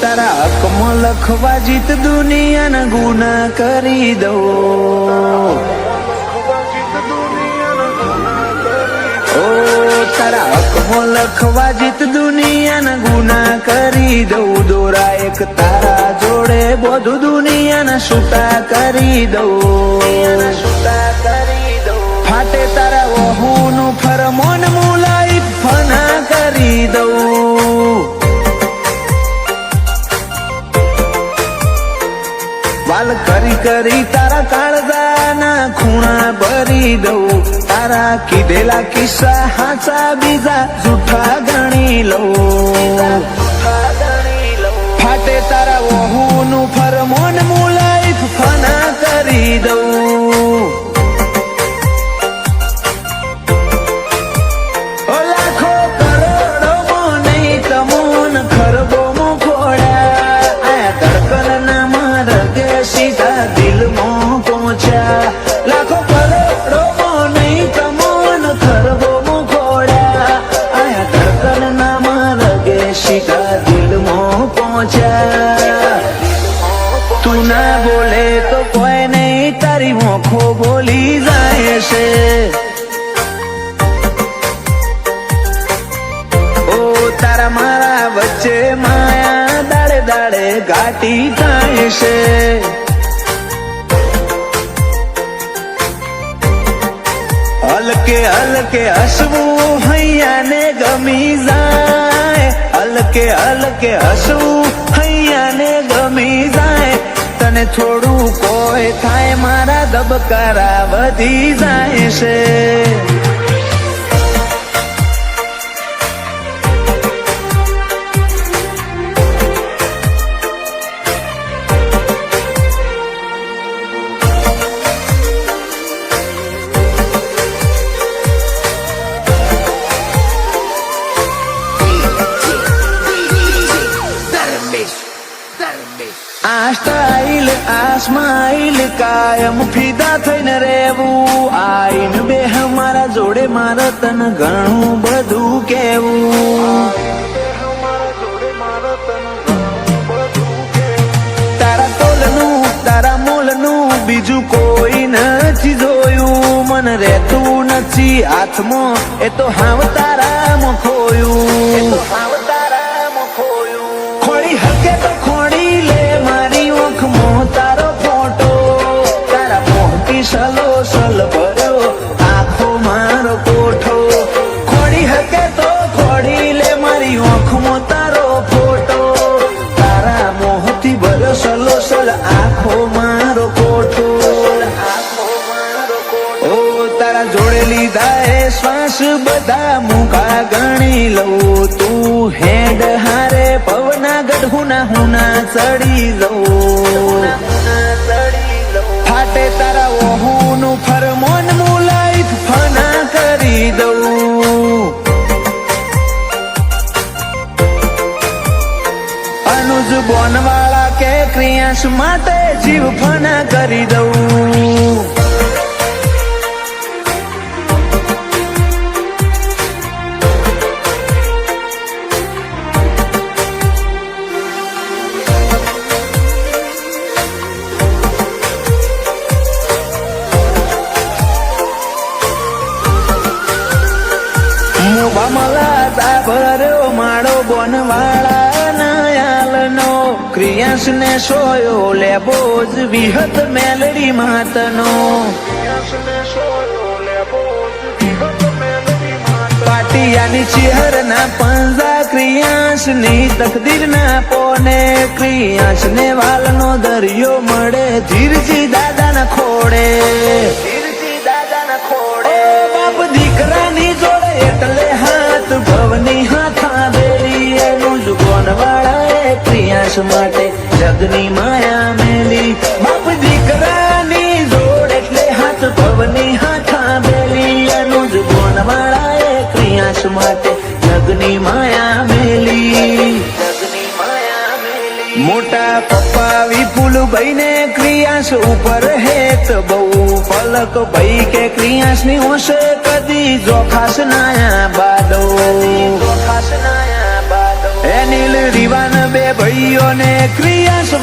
તારા હકમાં લખવા જીત દુનિયાના ગુના કરી દઉં. ઓ તારા હકમાં લખવા જીત દુનિયાના ગુના કરી દઉં. દોરા એક તારા જોડે બધું દુનિયાના છૂટા કરી દઉં. ફાટે તારા વહુનું ફરમોન મુલાઈ ફના કરી દઉં. વાલ કરી કરી તારા કાળજાના ખૂણા ભરી દઉં. તારા કીધેલા કિસ્સા હાચા બીજા જૂઠા ગણી લઉં. ફાટે તારા વહુનું ફરમોન મુલાઈ ફના કરી દઉં. લાખો કરોડોમાં નહીં તમોન ખરબોમાં ખોડ્યા. આ ધડકનના માર્ગે સીધા દિલમાં પહોંચ્યા. લાખો કરોડોમાં નહીં તમોન ખરબોમાં ખોડ્યા. આ ધડકનના માર્ગે સીધા દિલમાં પહોંચ્યા. તું ના બોલે તો કોઈ નહીં તારી મોખો બોલી જાય છે. તારા મારા વચ્ચે માયા દાડે દાડે ઘાટી થાય છે. હલકે હલકે હસવું હૈયાને ગમી જાય. હલકે હલકે હસવું હૈયાને ગમી જાય. તને થોડું કોઈ થાય મારા ધબકારા વધી જાય છે. આ સ્ટાઇલ આ સ્માઇલ કાયમ ફિદા થઈને રહેવું. આઈન બે મારા જોડે મારે તને ઘણું બધું કેવું. તારા તોલનું તારા મોલનું બીજું કોઈ નથી જોયું. મને રહેતું નથી હાથમાં એ તો હાવ તારામાં ખોયું. ખોડી હકે તો ખોડી લે મારી ઓખમાં તારો ફોટો. તારા મોહથી સલો સલ ભર્યો આખો મારો કોઠો. ખોડી હકે તો ખોડી લે મારી ઓખમાં તારો ફોટો. તારા મોહથી ભર્યો સલો સલ આખો મારો કોઠો. ઓ તારા જોડે લીધા એ શ્વાસ બધા મુકા ગણી લઉં. તું હેડ હારે પવના ગઢુના હુના ચડી જવું. ફાટે તારા વહુનું ફરમોન મુલાઈ ફના કરી દઉં. અનુજ બોનવાળા કે ક્રિયાંશ માટે જીવ ફના કરી દઉં. ભર્યો માળો બોનવાળા નયાલનો. ક્રિયાંશ ને સોયો લેબો જ વિહત મેલડી માતનો. પાટિયાની ચેહર ના પંજા ક્રિયાંશ ની તકદીર ના પોને. ક્રિયાંશ ને વાલનો દરિયો મળે ધીરજી દાદા ના ખોડે. બાપ દીકરાની જોડે એટલે હાથ ભવની હાથા બેરી. એનું જ બોનવાળા ક્રિયાંશ માટે જગની માયા મેલી. બાપ દીકરાની જોડે એટલે હાથ ભવની હાથા બેરી. એનું જ બોનવાળા ક્રિયાંશ માટે જગની માયા મેલી. મોટા પપ્પા વિપુલભાઈ ને ક્રિયાંશ ઉપર હેત બહુ. પલક ભાઈ કે ક્રિયાંશ ની હોશે કદી જોખાશ નાયા બાદો. એ નીલ રીવાન બે ભાઈઓને ક્રિયાશ